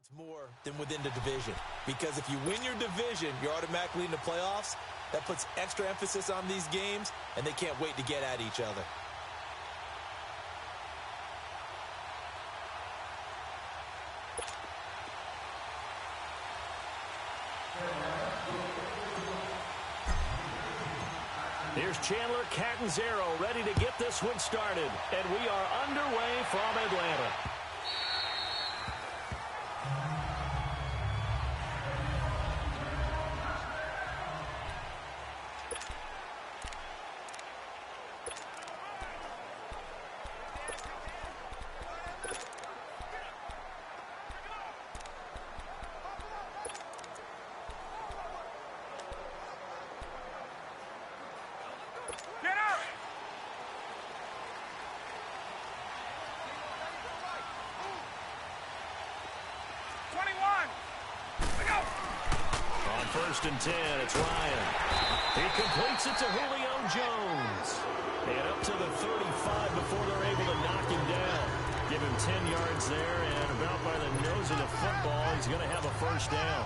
counts more than within the division. Because if you win your division, you're automatically in the playoffs. That puts extra emphasis on these games, and they can't wait to get at each other. Here's Chandler Catanzaro ready to get this one started. And we are underway from Atlanta. First and 10, it's Ryan. He completes it to Julio Jones. And up to the 35 before they're able to knock him down. Give him 10 yards there, and about by the nose of the football, he's going to have a first down.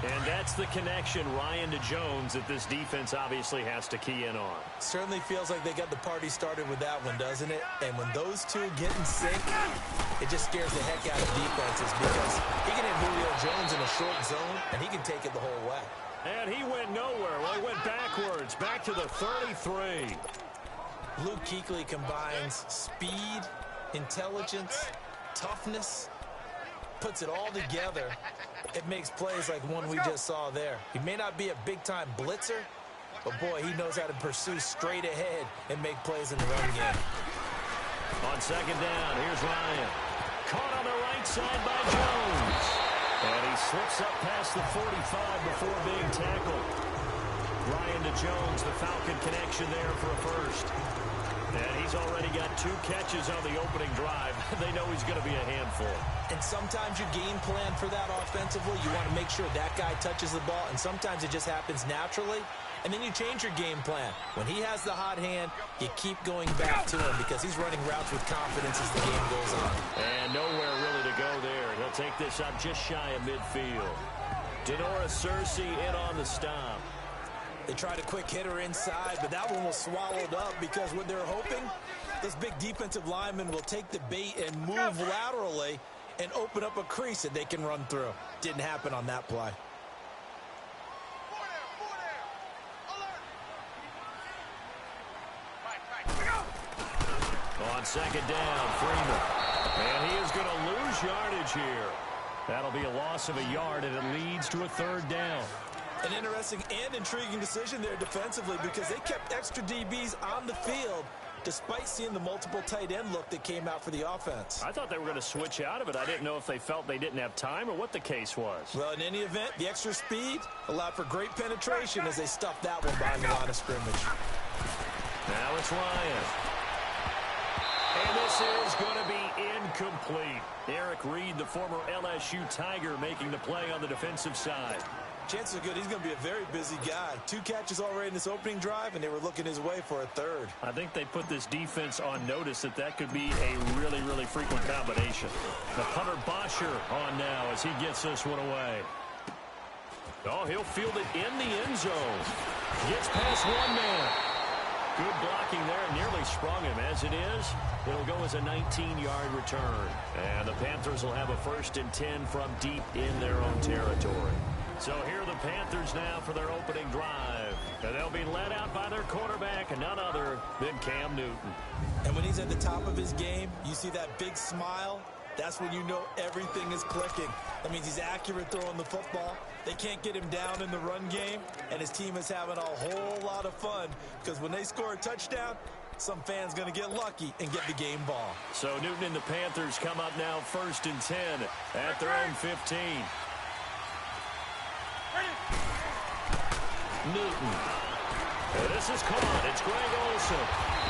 And that's the connection, Ryan to Jones, that this defense obviously has to key in on. Certainly feels like they got the party started with that one, doesn't it? And when those two get in sync, it just scares the heck out of defenses because he can hit Julio Jones in a short zone, and he can take it the whole way. And he went nowhere. Well, he went backwards, back to the 33. Luke Kuechly combines speed, intelligence, toughness, puts it all together. It makes plays like one we just saw there. He may not be a big-time blitzer, but, boy, he knows how to pursue straight ahead and make plays in the run game. On second down, here's Ryan. Caught on the right side by Jones. And he slips up past the 45 before being tackled. Ryan to Jones, the Falcon connection there for a first. And he's already got 2 catches on the opening drive. They know he's going to be a handful. And sometimes you game plan for that offensively. You want to make sure that guy touches the ball, and sometimes it just happens naturally. And then you change your game plan. When he has the hot hand, you keep going back to him because he's running routes with confidence as the game goes on. And nowhere really to go there. He'll take this up just shy of midfield. Denora Cersei in on the stop. They tried a quick hitter inside, but that one was swallowed up because what they're hoping, this big defensive lineman will take the bait and move laterally and open up a crease that they can run through. Didn't happen on that play. On second down, Freeman. And he is going to lose yardage here. That'll be a loss of a yard, and it leads to a third down. An interesting and intriguing decision there defensively because they kept extra DBs on the field despite seeing the multiple tight end look that came out for the offense. I thought they were going to switch out of it. I didn't know if they felt they didn't have time or what the case was. Well, in any event, the extra speed allowed for great penetration as they stuffed that one behind the line of scrimmage. Now it's Ryan. And this is going to be incomplete. Eric Reed, the former LSU Tiger, making the play on the defensive side. Chances are good he's going to be a very busy guy. 2 catches already in this opening drive, and they were looking his way for a third. I think they put this defense on notice that could be a really, really frequent combination. The punter Bosher on now as he gets this one away. Oh, he'll field it in the end zone. Gets past one man. Good blocking there, nearly sprung him. As it is, it'll go as a 19-yard return. And the Panthers will have a 1st and 10 from deep in their own territory. So here are the Panthers now for their opening drive. And they'll be led out by their quarterback, and none other than Cam Newton. And when he's at the top of his game, you see that big smile. That's when you know everything is clicking. That means he's accurate throwing the football. They can't get him down in the run game, and his team is having a whole lot of fun because when they score a touchdown, some fan's going to get lucky and get the game ball. So Newton and the Panthers come up now 1st and 10 at their own 15. Newton. And this is caught. It's Greg Olsen.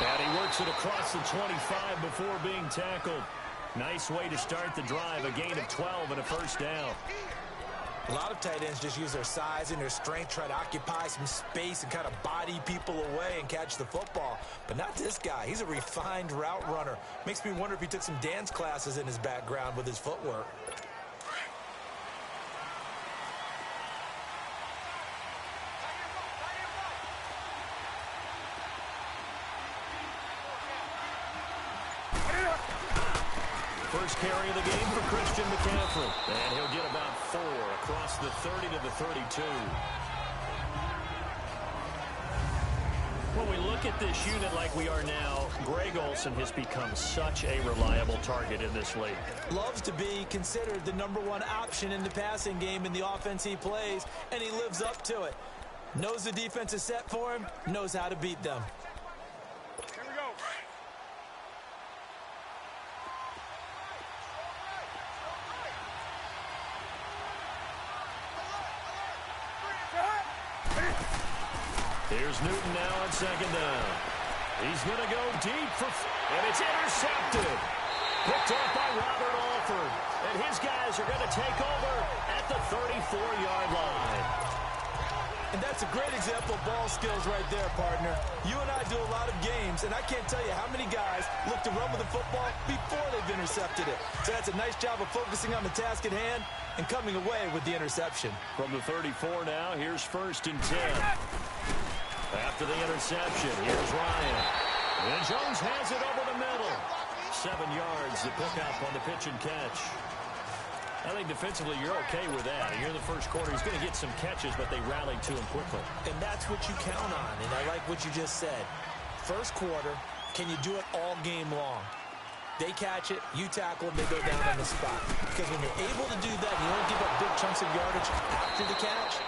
And he works it across the 25 before being tackled. Nice way to start the drive. A gain of 12 and a first down. A lot of tight ends just use their size and their strength, try to occupy some space and kind of body people away and catch the football. But not this guy. He's a refined route runner. Makes me wonder if he took some dance classes in his background with his footwork. first carry of the game for Christian McCaffrey. And he'll get about 4 across the 30 to the 32. When we look at this unit like we are now, Greg Olsen has become such a reliable target in this league. Loves to be considered the #1 option in the passing game in the offense he plays, and he lives up to it. Knows the defense is set for him, knows how to beat them. Here we go. Here's Newton now on second down. He's going to go deep and it's intercepted. Picked off by Robert Alford. And his guys are going to take over at the 34-yard line. And that's a great example of ball skills right there, partner. You and I do a lot of games, and I can't tell you how many guys look to run with the football before they've intercepted it. So that's a nice job of focusing on the task at hand and coming away with the interception. From the 34 now, here's 1st and 10. After the interception, here's Ryan. And Jones has it over the middle. 7 yards to pick up on the pitch and catch. I think defensively you're okay with that. Here in the first quarter, he's going to get some catches, but they rallied to him quickly. And that's what you count on, and I like what you just said. First quarter, can you do it all game long? They catch it, you tackle them, they go down on the spot. Because when you're able to do that, you don't give up big chunks of yardage after the catch,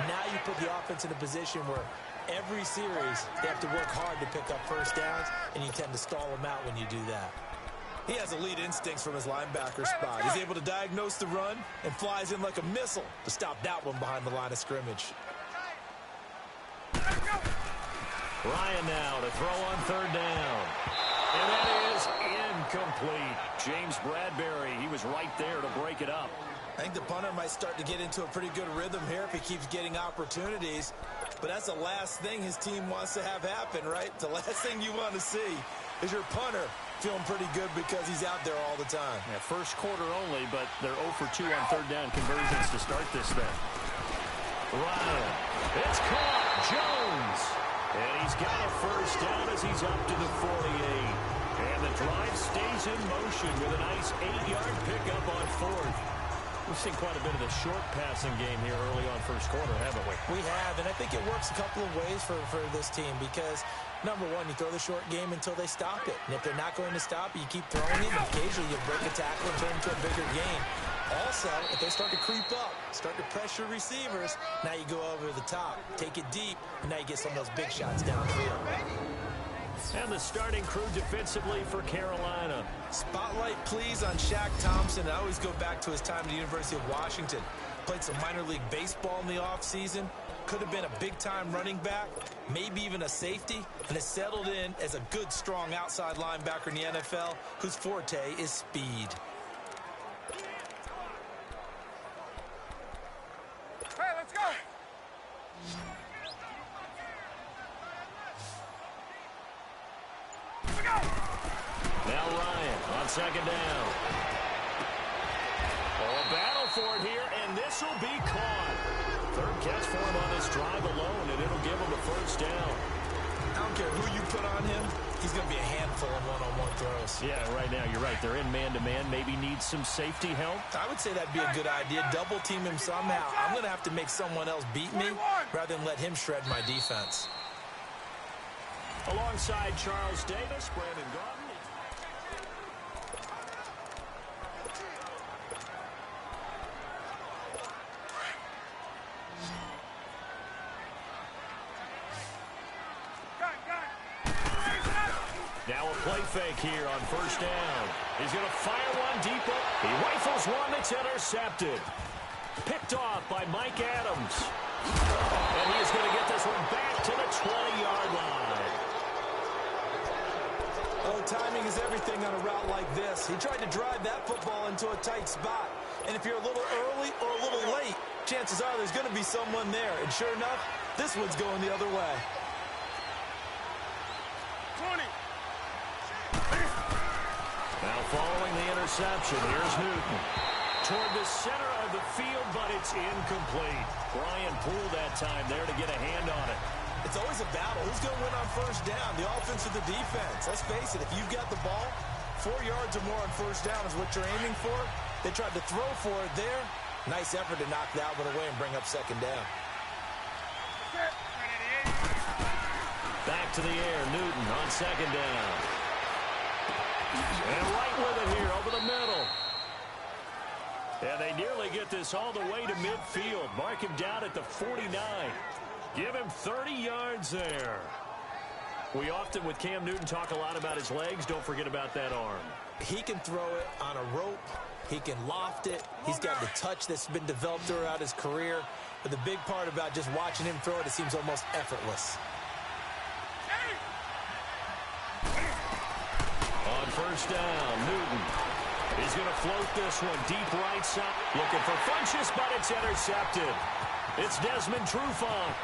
now you put the offense in a position where every series, they have to work hard to pick up first downs, and you tend to stall them out when you do that. He has elite instincts from his linebacker spot. He's able to diagnose the run and flies in like a missile to stop that one behind the line of scrimmage. Ryan now to throw on 3rd down. And that is incomplete. James Bradbury, he was right there to break it up. I think the punter might start to get into a pretty good rhythm here if he keeps getting opportunities. But that's the last thing his team wants to have happen, right? The last thing you want to see is your punter feeling pretty good because he's out there all the time. Yeah, first quarter only, but they're 0 for 2 on 3rd down conversions to start this thing. Ryan, it's caught. Jones. And he's got a first down as he's up to the 48. And the drive stays in motion with a nice 8-yard pickup on 4th. We've seen quite a bit of the short passing game here early on first quarter, haven't we? We have, and I think it works a couple of ways for this team because, number one, you throw the short game until they stop it. And if they're not going to stop it, you keep throwing it, and occasionally you break a tackle and turn it into a bigger gain. Also, if they start to creep up, start to pressure receivers, now you go over the top, take it deep, and now you get some of those big shots downfield. And the starting crew defensively for Carolina. Spotlight, please, on Shaq Thompson. I always go back to his time at the University of Washington. Played some minor league baseball in the offseason. Could have been a big-time running back, maybe even a safety, and has settled in as a good, strong outside linebacker in the NFL whose forte is speed. Hey, let's go. Now Ryan on 2nd down. Oh, a battle for it here, and this will be caught. 3rd catch for him on this drive alone, and it'll give him a first down. I don't care who you put on him, he's going to be a handful in one-on-one throws. Yeah, right now, you're right. They're in man-to-man, maybe needs some safety help. I would say that'd be a good idea. Double team him somehow. I'm going to have to make someone else beat me rather than let him shred my defense. Alongside Charles Davis, Brandon Gaudin. Now a play fake here on 1st down. He's going to fire one deep up. He rifles one that's intercepted. Picked off by Mike Adams. And he is going to get this one back to the 20-yard line. Oh, timing is everything on a route like this. He tried to drive that football into a tight spot. And if you're a little early or a little late, chances are there's going to be someone there. And sure enough, this one's going the other way. 20. Now following the interception, here's Newton. Toward the center of the field, but it's incomplete. Brian Poole that time there to get a hand on it. It's always a battle. Who's going to win on 1st down? The offense or the defense? Let's face it, if you've got the ball, 4 yards or more on first down is what you're aiming for. They tried to throw for it there. Nice effort to knock that one away and bring up second down. Back to the air, Newton on second down. And right with it here over the middle. And they nearly get this all the way to midfield. Mark him down at the 49. Give him 30 yards there. We often, with Cam Newton, talk a lot about his legs. Don't forget about that arm. He can throw it on a rope. He can loft it. He's got the touch that's been developed throughout his career. But the big part about just watching him throw it, it seems almost effortless. On first down, Newton. He's going to float this one deep right side. Looking for Funchess, but it's intercepted. It's Desmond Trufant.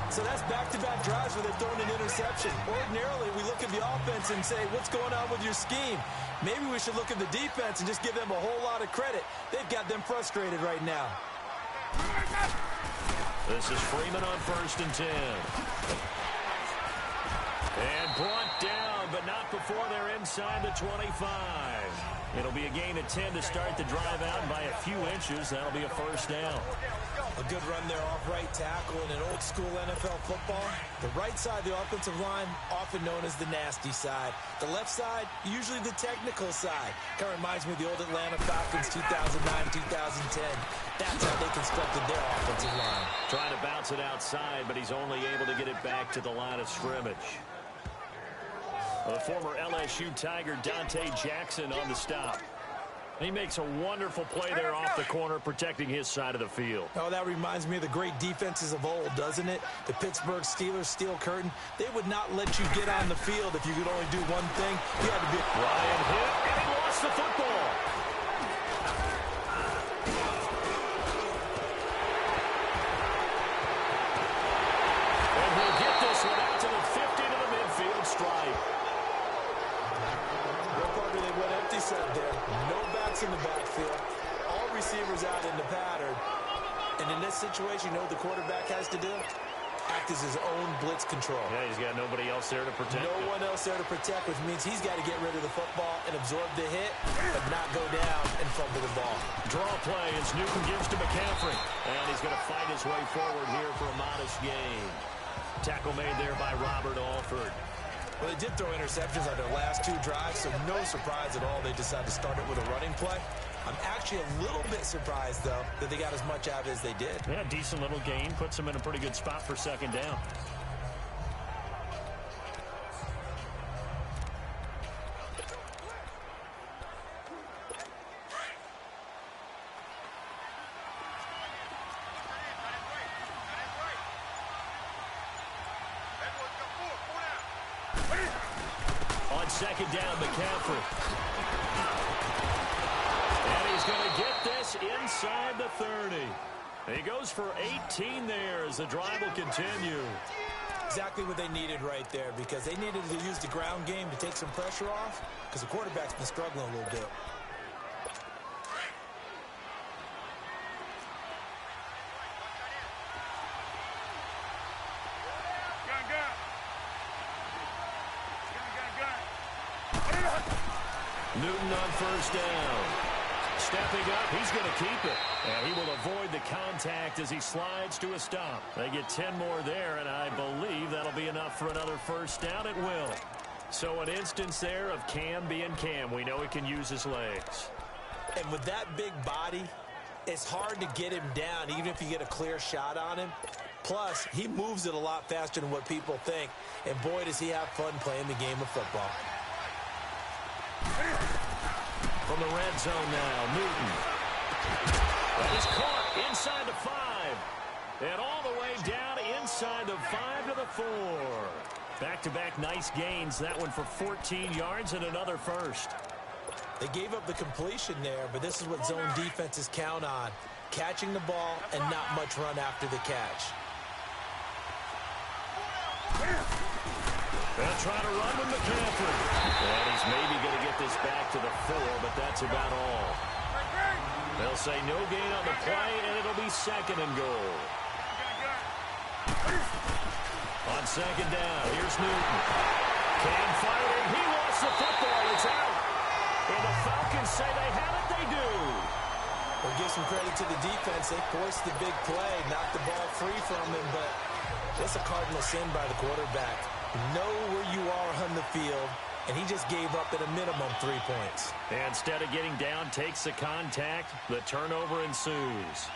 So that's back-to-back drives where they've thrown an interception. Ordinarily, we look at the offense and say, what's going on with your scheme? Maybe we should look at the defense and just give them a whole lot of credit. They've got them frustrated right now. This is Freeman on first and 10. And brought down, but not before they're inside the 25. It'll be a gain of 10 to start the drive out, and by a few inches, that'll be a first down. A good run there off right tackle in an old-school NFL football. The right side of the offensive line, often known as the nasty side. The left side, usually the technical side. Kind of reminds me of the old Atlanta Falcons 2009-2010. That's how they constructed their offensive line. Trying to bounce it outside, but he's only able to get it back to the line of scrimmage. The former LSU Tiger Dante Jackson on the stop. He makes a wonderful play there off the corner, protecting his side of the field. Oh, that reminds me of the great defenses of old, doesn't it? The Pittsburgh Steelers steel curtain. They would not let you get on the field if you could only do one thing. You had to be... Ryan hit, and he lost the football. And he'll get this one out to the 50 to the midfield stripe. What part do they went empty set there? No backs in the backfield. All receivers out in the pattern. And in this situation, you know what the quarterback has to do? Act as his own blitz control. Yeah, he's got nobody else there to protect No one else there to protect, which means he's got to get rid of the football and absorb the hit, but not go down and fumble the ball. Draw play as Newton gives to McCaffrey. And he's going to fight his way forward here for a modest gain. Tackle made there by Robert Alford. Well, they did throw interceptions on their last two drives, so no surprise at all they decided to start it with a running play. I'm actually a little bit surprised, though, that they got as much out as they did. Yeah, decent little gain. Puts them in a pretty good spot for second down. On second down, McCaffrey. And he's going to get this inside the 30. He goes for 18 there as the drive will continue. Exactly what they needed right there, because they needed to use the ground game to take some pressure off, because the quarterback's been struggling a little bit. Newton on first down. Stepping up, he's going to keep it. And he will avoid the contact as he slides to a stop. They get 10 more there, and I believe that'll be enough for another first down. It will. So an instance there of Cam being Cam. We know he can use his legs. And with that big body, it's hard to get him down, even if you get a clear shot on him. Plus, he moves it a lot faster than what people think. And boy, does he have fun playing the game of football. From the red zone now, Newton. That is caught inside the 5. And all the way down inside the 5 to the 4. Back-to-back nice gains. That one for 14 yards and another first. They gave up the completion there, but this is what zone defenses count on. Catching the ball and not much run after the catch. They'll try to run with McCaffrey. And he's maybe going to get this back to the 4, but that's about all. They'll say no gain on the play, and it'll be second and goal. On second down, here's Newton. Cam fighting. He lost the football. It's out. And the Falcons say they have it. They do. We'll give some credit to the defense. They forced the big play, knocked the ball free from him, but it's a cardinal sin by the quarterback. Know where you are on the field, and he just gave up at a minimum 3 points. And instead of getting down, takes the contact. The turnover ensues.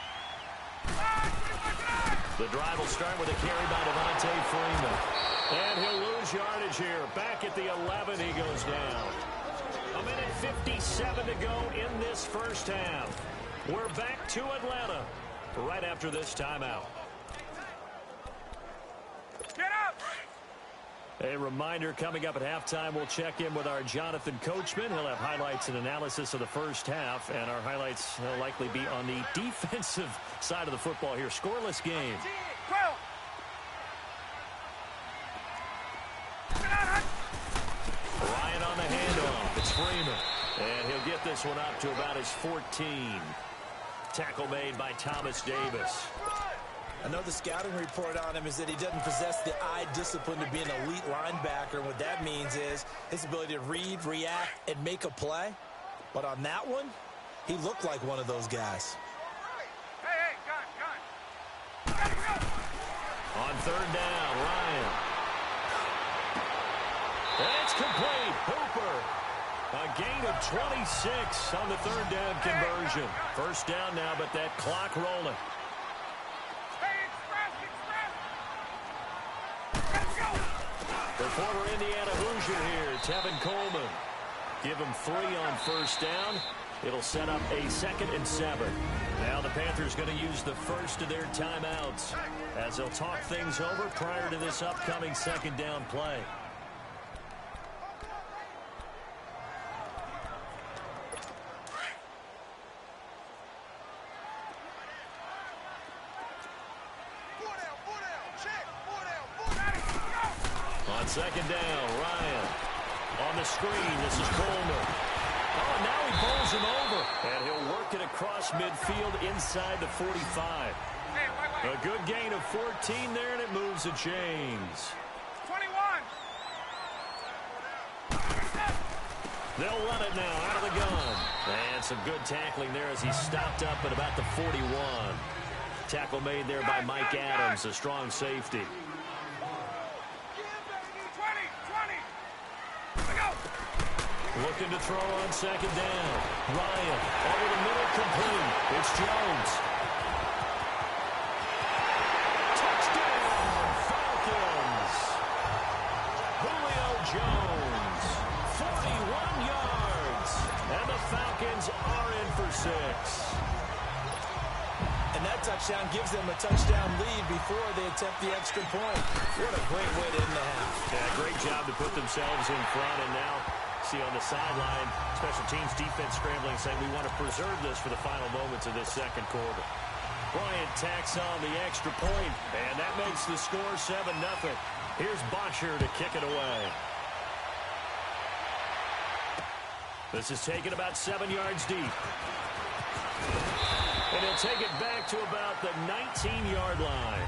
The drive will start with a carry by Devontae Freeman. And he'll lose yardage here. Back at the 11, he goes down. 1:57 to go in this first half. We're back to Atlanta right after this timeout. Get up! A reminder, coming up at halftime, we'll check in with our Jonathan Coachman. He'll have highlights and analysis of the first half, and our highlights will likely be on the defensive side of the football here. Scoreless game. Ryan on the handoff. It's Freeman. And he'll get this one up to about his 14. Tackle made by Thomas Davis. I know the scouting report on him is that he doesn't possess the eye discipline to be an elite linebacker. What that means is his ability to read, react, and make a play. But on that one, he looked like one of those guys. Hey, gun. On third down, Ryan. And it's complete. Hooper. A gain of 26 on the third down conversion. First down now, but that clock rolling. The former Indiana Hoosier here, Tevin Coleman. Give him 3 on first down. It'll set up a 2nd and 7. Now the Panthers going to use the first of their timeouts as they'll talk things over prior to this upcoming second down play. On second down, Ryan. On the screen, this is Coleman. Oh, now he bowls him over. And he'll work it across midfield inside the 45. A good gain of 14 there, and it moves the chains. 21. They'll run it now out of the gun. And some good tackling there as he stopped up at about the 41. Tackle made there by Mike Adams, a strong safety. Looking to throw on second down. Ryan over the middle, complete. It's Jones. Touchdown, Falcons. Julio Jones, 41 yards. And the Falcons are in for 6. And that touchdown gives them a touchdown lead before they attempt the extra point. What a great way to end the half. Yeah, great job to put themselves in front, and now see on the sideline, special teams defense scrambling, saying we want to preserve this for the final moments of this second quarter. Bryant tacks on the extra point, and that makes the score 7-0. Here's Bosher to kick it away. This is taken about 7 yards deep. And he'll take it back to about the 19-yard line.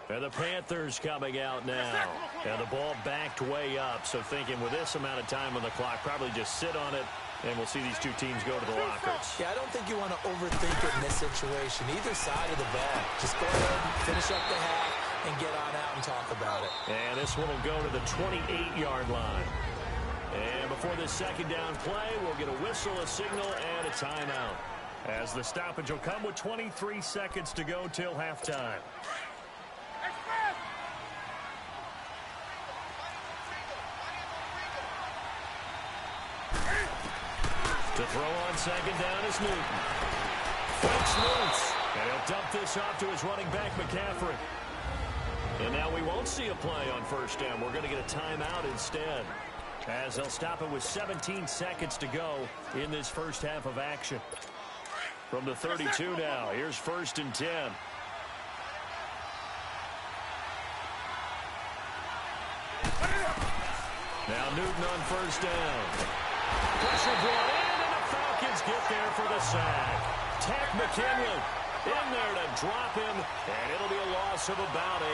And the Panthers coming out now. And the ball backed way up. So thinking with this amount of time on the clock, probably just sit on it, and we'll see these two teams go to the lockers. Yeah, I don't think you want to overthink it in this situation. Either side of the ball. Just go ahead and finish up the half and get on out and talk about it. And this one will go to the 28-yard line. And before this second down play, we'll get a whistle, a signal, and a timeout. As the stoppage will come with 23 seconds to go till halftime. To throw on second down is Newton. Fakes loose. And he'll dump this off to his running back, McCaffrey. And now we won't see a play on first down. We're going to get a timeout instead, as they'll stop it with 17 seconds to go in this first half of action. From the 32 now, here's 1st and 10. Now Newton on first down. Pressure brought in, and the Falcons get there for the sack. Tack McKinley in there to drop him, and it'll be a loss of about 8.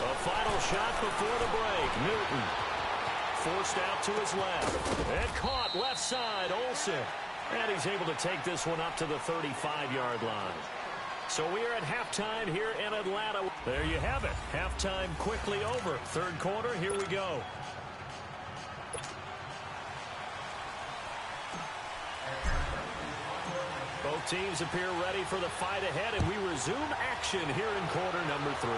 A final shot before the break. Newton forced out to his left. And caught left side, Olsen. And he's able to take this one up to the 35-yard line. So we are at halftime here in Atlanta. There you have it. Halftime quickly over. Third quarter, here we go. Both teams appear ready for the fight ahead, and we resume action here in quarter number 3.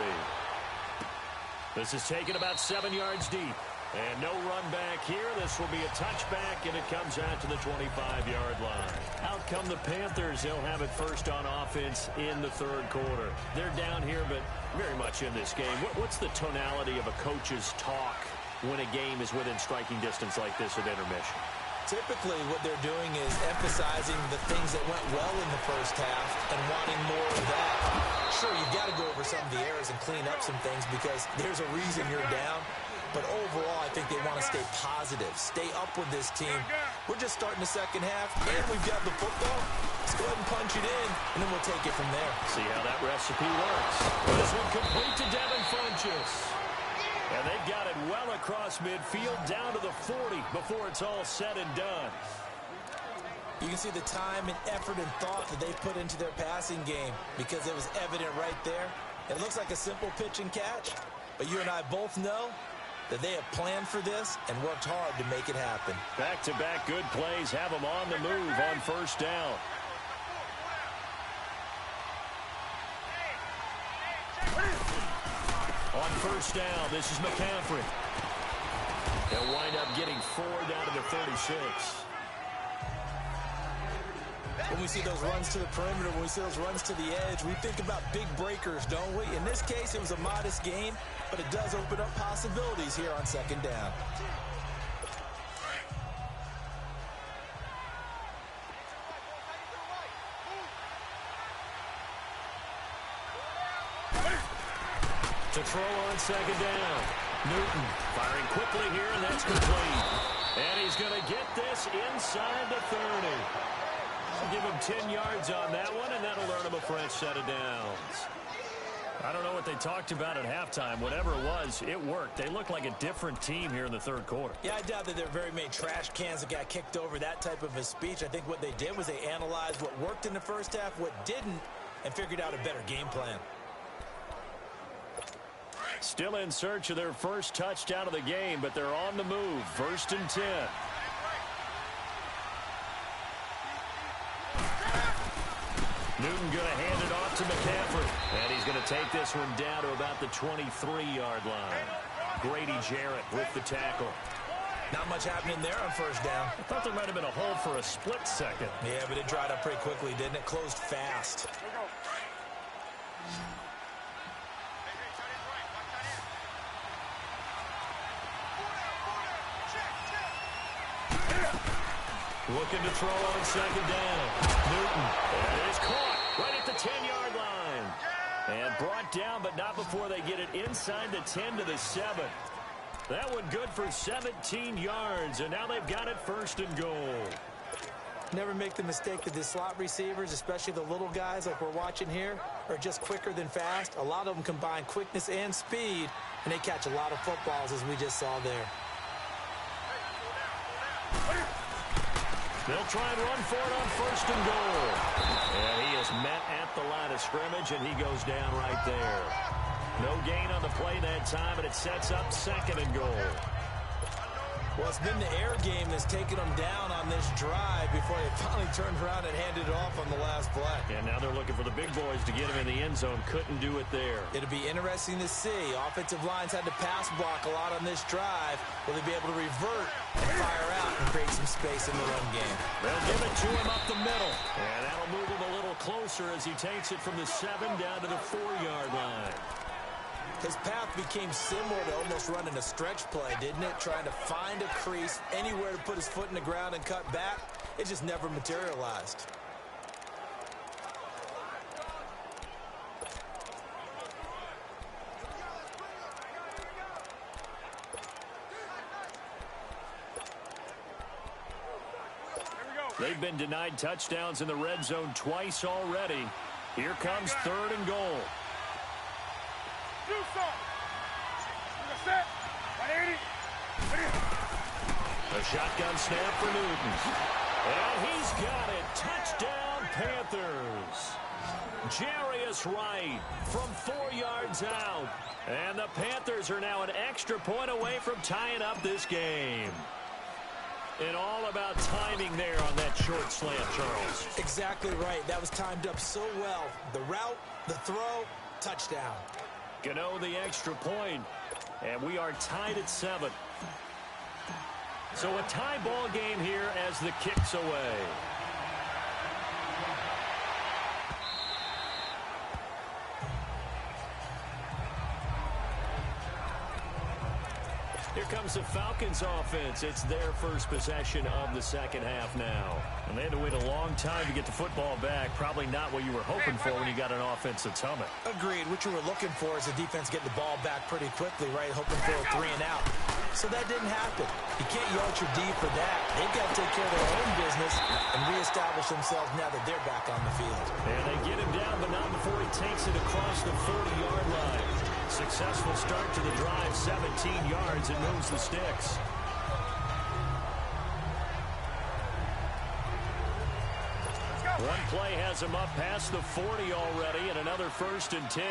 This is taken about 7 yards deep. And no run back here. This will be a touchback, and it comes out to the 25-yard line. Out come the Panthers. They'll have it first on offense in the third quarter. They're down here, but very much in this game. What's the tonality of a coach's talk when a game is within striking distance like this at intermission? Typically, what they're doing is emphasizing the things that went well in the first half and wanting more of that. Sure, you've got to go over some of the errors and clean up some things because there's a reason you're down. But overall, I think they want to stay positive, stay up with this team. We're just starting the second half, and we've got the football. Let's go ahead and punch it in, and then we'll take it from there. See how that recipe works. This one complete to Devin Funchess. And they've got it well across midfield, down to the 40 before it's all said and done. You can see the time and effort and thought that they put into their passing game because it was evident right there. It looks like a simple pitch and catch, but you and I both know that they have planned for this and worked hard to make it happen. Back-to-back good plays have them on the move on first down. On first down, this is McCaffrey. They'll wind up getting 4 down to the 36. When we see those runs to the perimeter, when we see those runs to the edge, we think about big breakers, don't we? In this case, it was a modest gain, but it does open up possibilities here on second down. To throw on second down. Newton firing quickly here, and that's complete. And he's going to get this inside the 30. I'll give him 10 yards on that one, and that'll earn him a fresh set of downs. I don't know what they talked about at halftime. Whatever it was, it worked. They look like a different team here in the third quarter. Yeah, I doubt that there are very many trash cans that got kicked over, that type of a speech. I think what they did was they analyzed what worked in the first half, what didn't, and figured out a better game plan. Still in search of their first touchdown of the game, but they're on the move. First and 10. Newton going to hand it off to McCaffrey. And he's going to take this one down to about the 23-yard line. Grady Jarrett with the tackle. Not much happening there on first down. I thought there might have been a hole for a split second. Yeah, but it dried up pretty quickly, didn't it? Closed fast. Looking to throw on second down. Newton. And it is caught right at the 10-yard line. And brought down, but not before they get it inside the 10 to the 7. That one good for 17 yards, and now they've got it first and goal. Never make the mistake that the slot receivers, especially the little guys like we're watching here, are just quicker than fast. A lot of them combine quickness and speed, and they catch a lot of footballs, as we just saw there. They'll try and run for it on first and goal. And he is met at the line of scrimmage, and he goes down right there. No gain on the play that time, and it sets up second and goal. Well, it's been the air game that's taken them down on this drive before they finally turned around and handed it off on the last play. And now they're looking for the big boys to get him in the end zone. Couldn't do it there. It'll be interesting to see. Offensive lines had to pass block a lot on this drive. Will they be able to revert and fire out and create some space in the run game? They'll give it to him up the middle. And that'll move him a little closer as he takes it from the 7 down to the 4-yard line. His path became similar to almost running a stretch play, didn't it? Trying to find a crease, anywhere to put his foot in the ground and cut back. It just never materialized. They've been denied touchdowns in the red zone twice already. Here comes 3rd and goal. Do something. Set. 180. A shotgun snap for Newton. And he's got it. Touchdown, Panthers. Jarius Wright from 4 yards out. And the Panthers are now an extra point away from tying up this game. And all about timing there on that short slant, Charles. Exactly right. That was timed up so well. The route, the throw, touchdown. Gano the extra point. And we are tied at 7. So a tie ball game here as the kick's away. Here comes the Falcons offense. It's their first possession of the second half now. And they had to wait a long time to get the football back. Probably not what you were hoping for when you got an offense that's humming. Agreed. What you were looking for is the defense getting the ball back pretty quickly, right? Hoping for a 3 and out. So that didn't happen. You can't yell at your D for that. They've got to take care of their own business and reestablish themselves now that they're back on the field. And they get him down, but not before he takes it across the 40-yard line. Successful start to the drive, 17 yards, and moves the sticks. One play has him up past the 40 already, and another 1st and 10.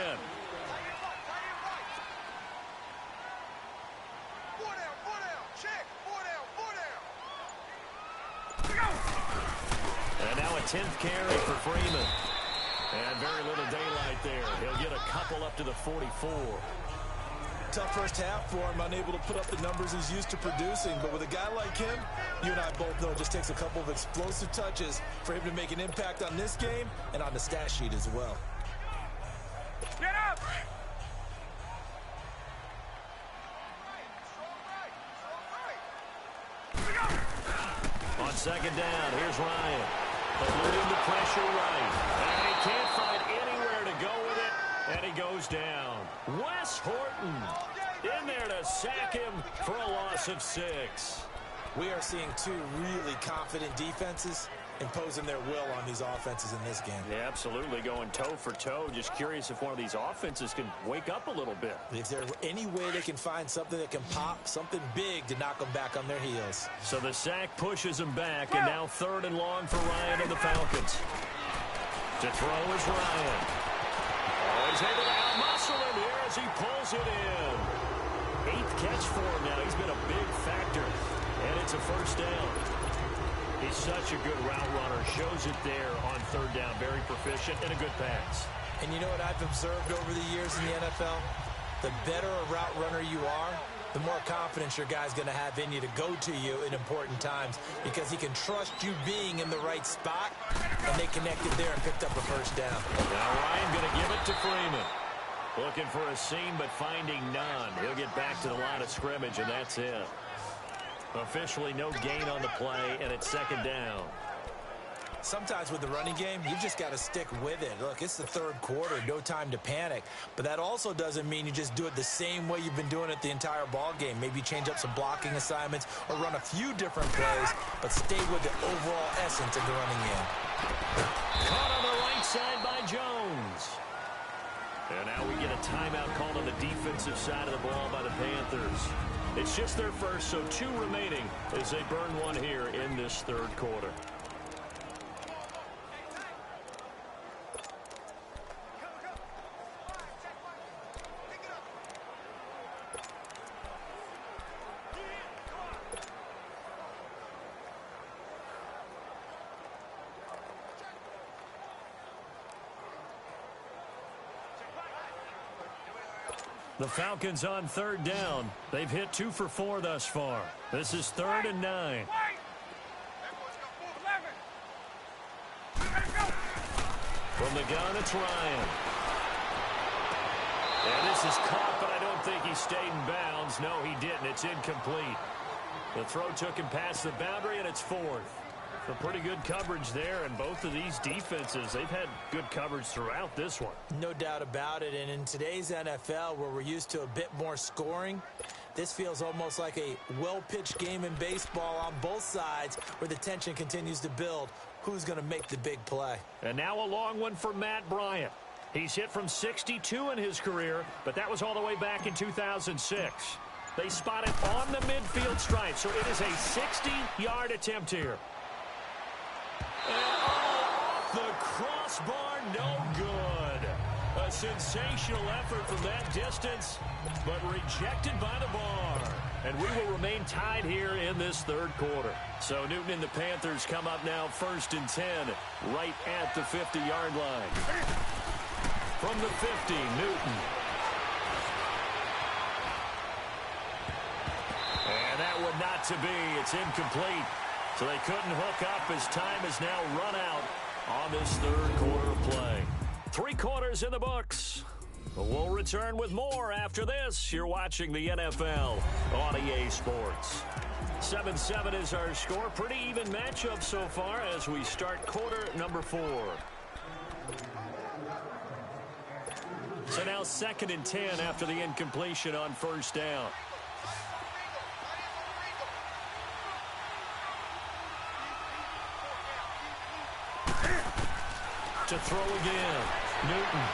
And now a 10th carry for Freeman. And very little daylight there. He'll get a couple up to the 44. Tough first half for him, unable to put up the numbers he's used to producing. But with a guy like him, you and I both know it just takes a couple of explosive touches for him to make an impact on this game and on the stat sheet as well. Get up! On second down, here's Ryan. Eluding the pressure right. And he can't find anywhere to go with it. And he goes down. Wes Horton in there to sack him for a loss of 6. We are seeing 2 really confident defenses imposing their will on these offenses in this game. Yeah, absolutely, going toe for toe. Just curious if one of these offenses can wake up a little bit. Is there any way they can find something that can pop, something big to knock them back on their heels? So the sack pushes him back, and now 3rd and long for Ryan and the Falcons. To throw is Ryan. Oh, he's able to out-muscle him here as he pulls it in. 8th catch for him now. He's been a big factor, and it's a 1st down. He's such a good route runner. Shows it there on 3rd down. Very proficient and a good pass. And you know what I've observed over the years in the NFL? The better a route runner you are, the more confidence your guy's going to have in you to go to you in important times because he can trust you being in the right spot, and they connected there and picked up a 1st down. Now Ryan going to give it to Freeman. Looking for a seam, but finding none. He'll get back to the line of scrimmage, and that's it. Officially no gain on the play, and it's 2nd down. Sometimes with the running game, you've just got to stick with it. Look, it's the 3rd quarter, no time to panic. But that also doesn't mean you just do it the same way you've been doing it the entire ball game. Maybe change up some blocking assignments or run a few different plays, but stay with the overall essence of the running game. Caught on the right side by Jones. And now we get a timeout called on the defensive side of the ball by the Panthers. It's just their first, so 2 remaining as they burn one here in this 3rd quarter. The Falcons on 3rd down. They've hit 2 for 4 thus far. This is 3rd and 9. From the gun, it's Ryan. And this is caught, but I don't think he stayed in bounds. No, he didn't. It's incomplete. The throw took him past the boundary, and it's 4th. So pretty good coverage there, and both of these defenses, they've had good coverage throughout this one. No doubt about it, and in today's NFL, where we're used to a bit more scoring, This feels almost like a well-pitched game in baseball on both sides where the tension continues to build. Who's going to make the big play? And now a long one for Matt Bryant. He's hit from 62 in his career, but that was all the way back in 2006. They spot it on the midfield stripe, so it is a 60-yard attempt here. And off the crossbar, no good. A sensational effort from that distance, but rejected by the bar. And we will remain tied here in this third quarter. So Newton and the Panthers come up now 1st and 10, right at the 50-yard line. From the 50, Newton. And that one not to be. It's incomplete. So they couldn't hook up as time has now run out on this third quarter of play. 3 quarters in the books. We'll return with more after this. You're watching the NFL on EA Sports. 7-7 is our score. Pretty even matchup so far as we start quarter number 4. So now 2nd and 10 after the incompletion on 1st down. To throw again, Newton.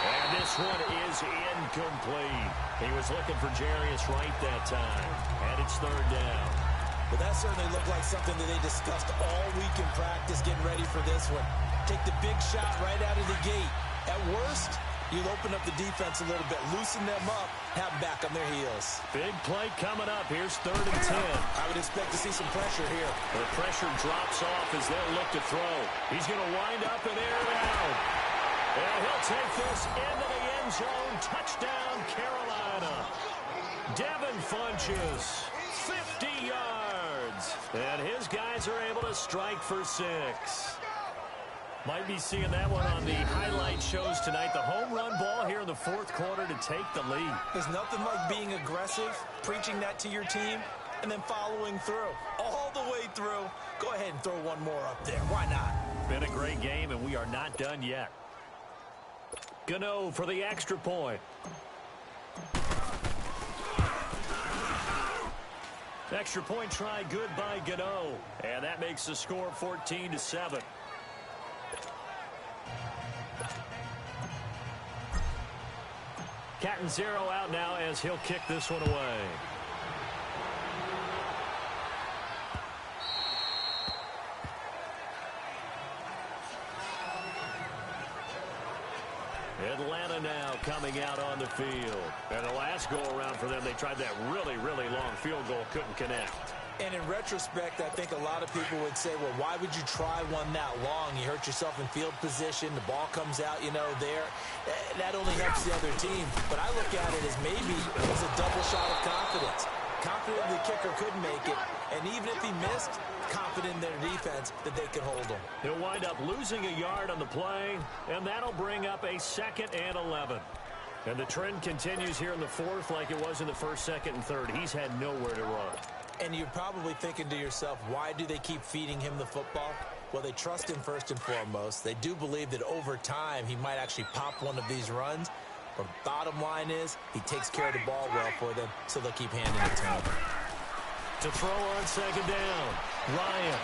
And this one is incomplete. He was looking for Jarius Wright that time. And it's 3rd down. Well, that certainly looked like something that they discussed all week in practice getting ready for this one. Take the big shot right out of the gate. At worst, you'll open up the defense a little bit, loosen them up, have them back on their heels. Big play coming up. Here's 3rd and 10. I would expect to see some pressure here. The pressure drops off as they'll look to throw. He's going to wind up and air it out. And he'll take this into the end zone. Touchdown, Carolina. Devin Funchess, 50 yards. And his guys are able to strike for 6. Might be seeing that one on the highlight shows tonight. The home run ball here in the 4th quarter to take the lead. There's nothing like being aggressive, preaching that to your team, and then following through. All the way through. Go ahead and throw one more up there. Why not? Been a great game, and we are not done yet. Gano for the extra point. Extra point try good by Gano. And that makes the score 14-7. Cat and 0 out now as he'll kick this one away. Atlanta now coming out on the field. And the last go-around for them, they tried that really, really long field goal, couldn't connect. And in retrospect, I think a lot of people would say, well, why would you try one that long? You hurt yourself in field position. The ball comes out, there. That only helps the other team. But I look at it as maybe it was a double shot of confidence. Confident the kicker could make it. And even if he missed, confident in their defense that they could hold him. He'll wind up losing a yard on the play, and that'll bring up a 2nd and 11. And the trend continues here in the 4th like it was in the 1st, 2nd, and 3rd. He's had nowhere to run. And you're probably thinking to yourself, why do they keep feeding him the football? Well, they trust him first and foremost. They do believe that over time he might actually pop one of these runs. But bottom line is he takes care of the ball well for them, so they'll keep handing it to him. To throw on 2nd down, Ryan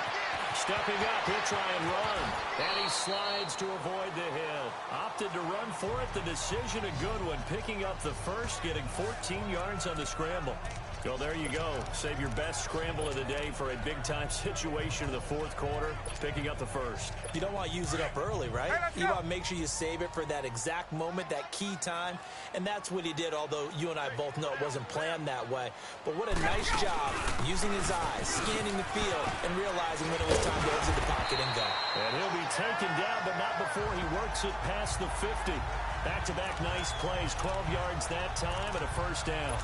stepping up. He'll try and run. And he slides to avoid the hit. Opted to run for it. The decision a good one. Picking up the first, getting 14 yards on the scramble. Well, there you go. Save your best scramble of the day for a big-time situation in the 4th quarter, picking up the first. You don't want to use it up early, right? You want to make sure you save it for that exact moment, that key time, and that's what he did, although you and I both know it wasn't planned that way. But what a nice job using his eyes, scanning the field, and realizing when it was time to exit the pocket and go. And he'll be taken down, but not before he works it past the 50. Back-to-back nice plays, 12 yards that time, and a 1st down.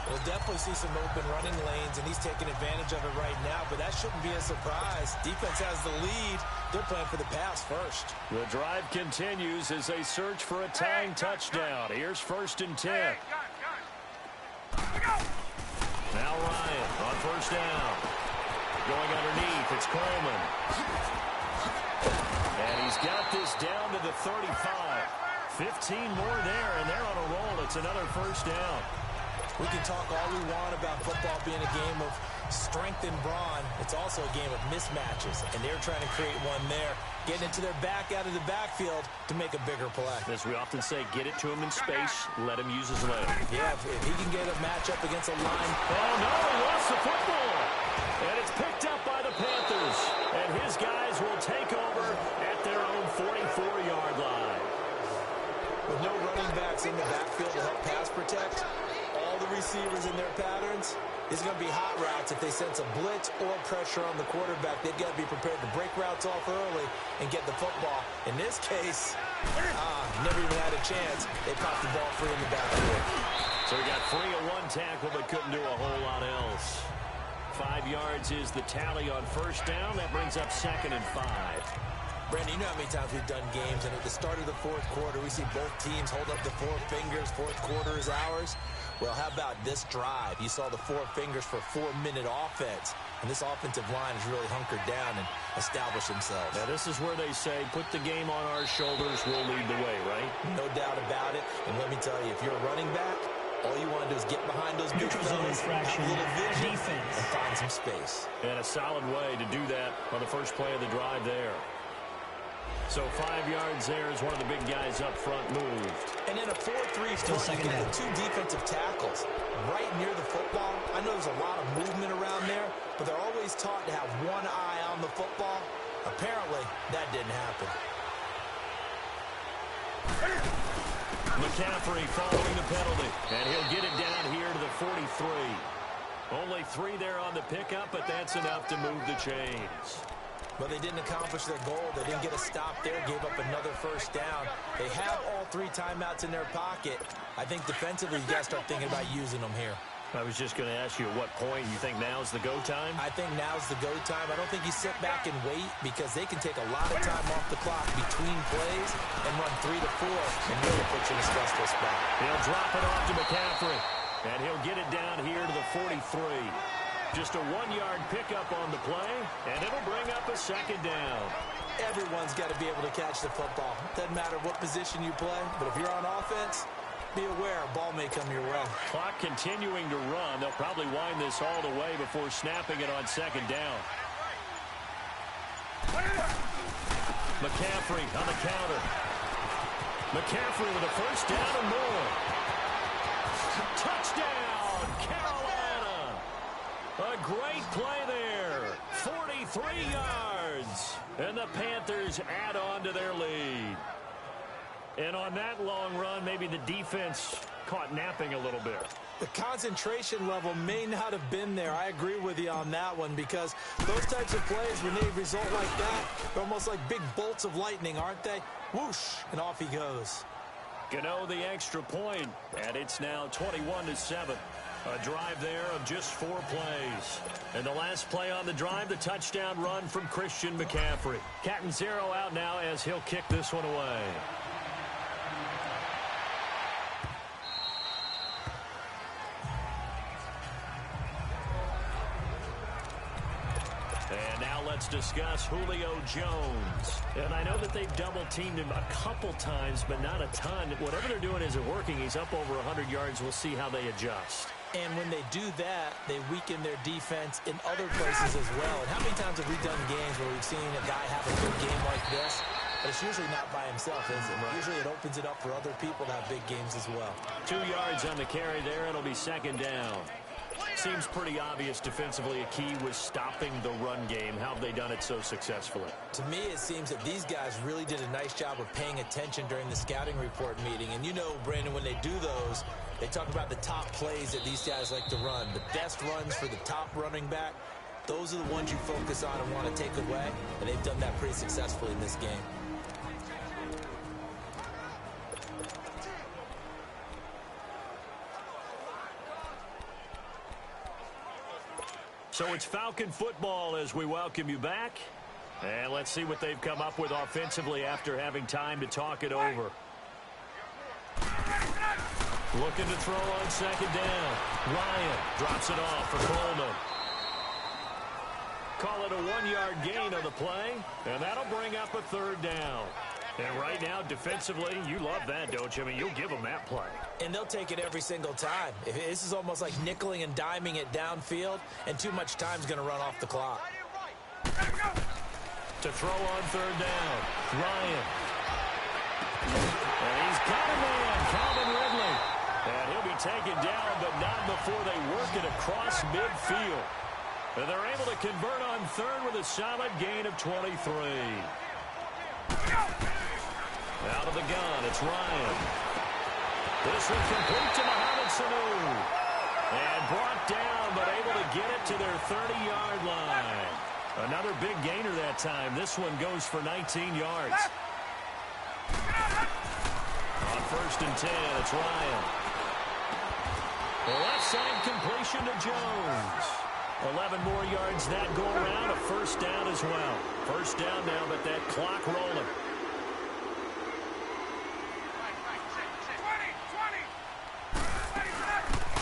We'll definitely see some open running lanes, and he's taking advantage of it right now, but that shouldn't be a surprise. Defense has the lead. They're playing for the pass first. The drive continues as they search for a tying touchdown. Here's 1st and 10. Now Ryan on 1st down. Going underneath, it's Coleman. And he's got this down to the 35. 15 more there, and they're on a roll. It's another 1st down. We can talk all we want about football being a game of strength and brawn. It's also a game of mismatches, and they're trying to create one there, getting it to their back out of the backfield to make a bigger play. As we often say, get it to him in space, let him use his leg. Yeah, if he can get a matchup against a line. Oh, no, he lost the football. And it's picked up by the Panthers. And his guys will take over at their own 44-yard line. With no running backs in the backfield to help pass protect, all the receivers in their patterns, it's going to be hot routes if they sense a blitz or pressure on the quarterback. They've got to be prepared to break routes off early and get the football. In this case, never even had a chance. They popped the ball free in the backfield. So he got free of one tackle but couldn't do a whole lot else. 5 yards is the tally on first down. That brings up 2nd and 5. Brandon, you know how many times we've done games, and at the start of the fourth quarter, we see both teams hold up the 4 fingers. Fourth quarter is ours. Well, how about this drive? You saw the 4 fingers for 4-minute offense, and this offensive line has really hunkered down and established themselves. Now, this is where they say, put the game on our shoulders, we'll lead the way, right? No doubt about it. And let me tell you, if you're a running back, all you want to do is get behind those big fellas, have a little vision, and find some space. And a solid way to do that on the first play of the drive there. So 5 yards there as one of the big guys up front moved. And in a 4-3 front, you get the 2 defensive tackles right near the football. I know there's a lot of movement around there, but they're always taught to have one eye on the football. Apparently, that didn't happen. McCaffrey following the penalty, and he'll get it down here to the 43. Only 3 there on the pickup, but that's enough to move the chains. But they didn't accomplish their goal. They didn't get a stop there, gave up another first down. They have all 3 timeouts in their pocket. I think defensively, you got to start thinking about using them here. I was just going to ask you at what point you think now's the go time? I think now's the go time. I don't think you sit back and wait because they can take a lot of time off the clock between plays and run 3 to 4 and really put you in a stressful spot. He'll drop it off to McCaffrey, and he'll get it down here to the 43. Just a 1-yard pickup on the play, and it'll bring up a 2nd down. Everyone's got to be able to catch the football. Doesn't matter what position you play, but if you're on offense, be aware a ball may come your way. Clock continuing to run. They'll probably wind this all the way before snapping it on 2nd down. McCaffrey on the counter. McCaffrey with a first down and more. Touchdown, Carolina. A great play there. 43 yards. And the Panthers add on to their lead. And on that long run, maybe the defense caught napping a little bit. The concentration level may not have been there. I agree with you on that one because those types of plays, when they result like that, they're almost like big bolts of lightning, aren't they? Whoosh, and off he goes. Gano the extra point, and it's now 21-7. A drive there of just 4 plays. And the last play on the drive, the touchdown run from Christian McCaffrey. Catanzaro out now as he'll kick this one away. And now let's discuss Julio Jones. And I know that they've double-teamed him a couple times, but not a ton. Whatever they're doing isn't working. He's up over 100 yards. We'll see how they adjust. And when they do that, they weaken their defense in other places as well. And how many times have we done games where we've seen a guy have a good game like this? But it's usually not by himself, is it? Right. Usually it opens it up for other people to have big games as well. 2 yards on the carry there. It'll be 2nd down. Seems pretty obvious defensively a key was stopping the run game. How have they done it so successfully? To me, it seems that these guys really did a nice job of paying attention during the scouting report meeting. And you know, Brandon, when they do those, they talk about the top plays that these guys like to run. The best runs for the top running back, those are the ones you focus on and want to take away. And they've done that pretty successfully in this game. So it's Falcon football as we welcome you back. And let's see what they've come up with offensively after having time to talk it over. Looking to throw on 2nd down. Ryan drops it off for Coleman. Call it a 1-yard gain on the play, and that'll bring up a 3rd down. And right now, defensively, you love that, don't you? I mean, you'll give them that play. And they'll take it every single time. This is almost like nickeling and diming it downfield, and too much time's going to run off the clock. To throw on third down, Ryan. And he's got a man, Calvin Ridley. And he'll be taken down, but not before they work it across midfield. And they're able to convert on third with a solid gain of 23. Out of the gun, it's Ryan. This one complete to Mohamed Sanu. And brought down, but able to get it to their 30-yard line. Another big gainer that time. This one goes for 19 yards. On 1st and 10, it's Ryan. The left side completion to Jones. 11 more yards that go around. A 1st down as well. 1st down now, but that clock rolling.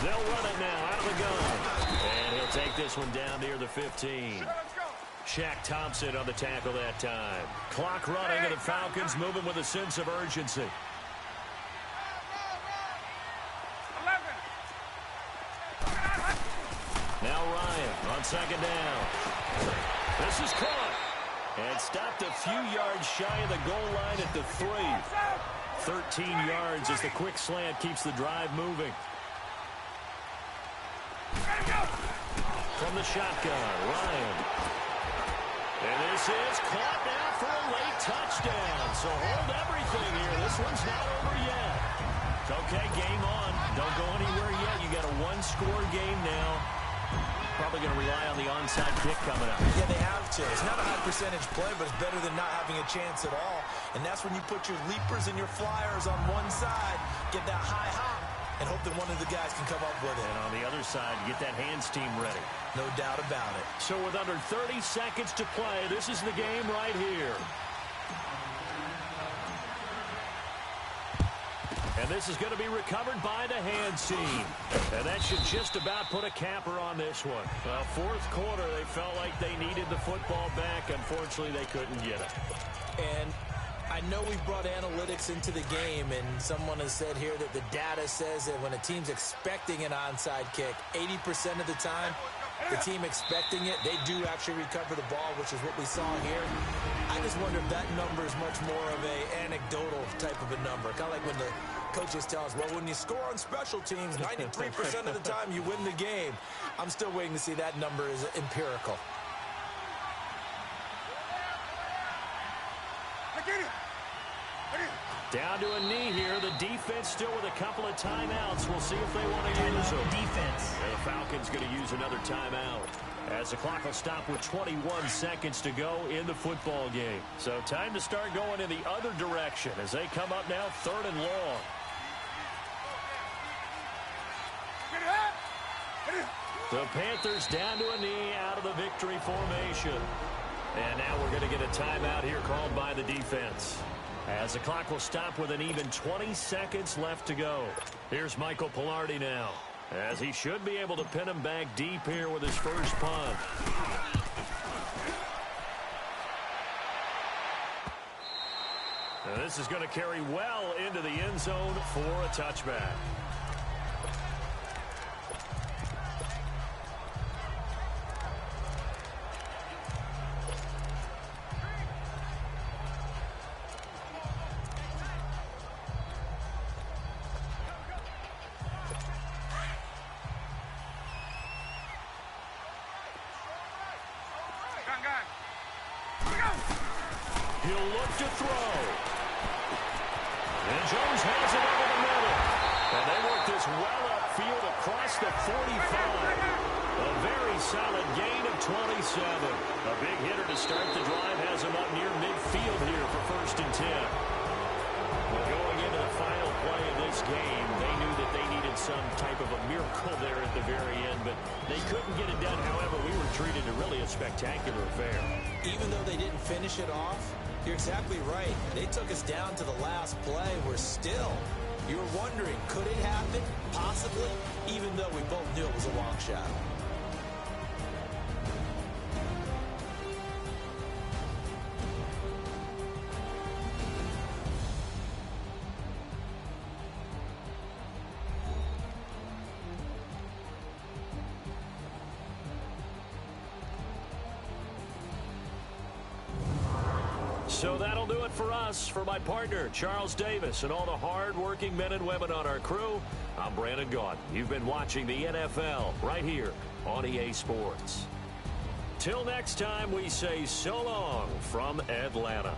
They'll run it now out of the gun. And he'll take this one down near the 15. Shaq Thompson on the tackle that time. Clock running, and the Falcons moving with a sense of urgency. 11. Now Ryan on 2nd down. This is caught. And stopped a few yards shy of the goal line at the 3. 13 yards as the quick slant keeps the drive moving. From the shotgun, Ryan. And this is caught now for a late touchdown. So hold everything here. This one's not over yet. Okay, game on. Don't go anywhere yet. You got a 1-score game now. Probably going to rely on the onside kick coming up. Yeah, they have to. It's not a high percentage play, but it's better than not having a chance at all. And that's when you put your leapers and your flyers on one side, get that high hop, and hope that one of the guys can come up with it. And on the other side, get that hands team ready. No doubt about it. So with under 30 seconds to play, this is the game right here. And this is going to be recovered by the hands team. And that should just about put a capper on this one. 4th quarter, they felt like they needed the football back. Unfortunately, they couldn't get it. And I know we've brought analytics into the game, and someone has said here that the data says that when a team's expecting an onside kick, 80% of the time, the team expecting it, they do actually recover the ball, which is what we saw here. I just wonder if that number is much more of a anecdotal type of a number. Kind of like when the coaches tell us, well, when you score on special teams, 93% of the time you win the game. I'm still waiting to see that number is empirical. Down to a knee here. The defense still with a couple of timeouts. We'll see if they want to use them. Defense. And the Falcons going to use another timeout as the clock will stop with 21 seconds to go in the football game. So time to start going in the other direction as they come up now 3rd and long. The Panthers down to a knee out of the victory formation. And now we're going to get a timeout here called by the defense, as the clock will stop with an even 20 seconds left to go. Here's Michael Pilardi now, as he should be able to pin him back deep here with his first punt. Now this is going to carry well into the end zone for a touchback. He'll look to throw. And Jones has it over the middle. And they work this well upfield across the 45. A very solid gain of 27. A big hitter to start the drive has him up near midfield here for 1st and 10. Well, going into the final play of this game, they knew that they needed some type of a miracle there at the very end, but they couldn't get it done. However, we were treated to really a spectacular affair. Even though they didn't finish it off, you're exactly right. They took us down to the last play. We're still, you were wondering, could it happen? Possibly, even though we both knew it was a long shot. So that'll do it for us. For my partner, Charles Davis, and all the hard-working men and women on our crew, I'm Brandon Gaudin. You've been watching the NFL right here on EA Sports. Till next time, we say so long from Atlanta.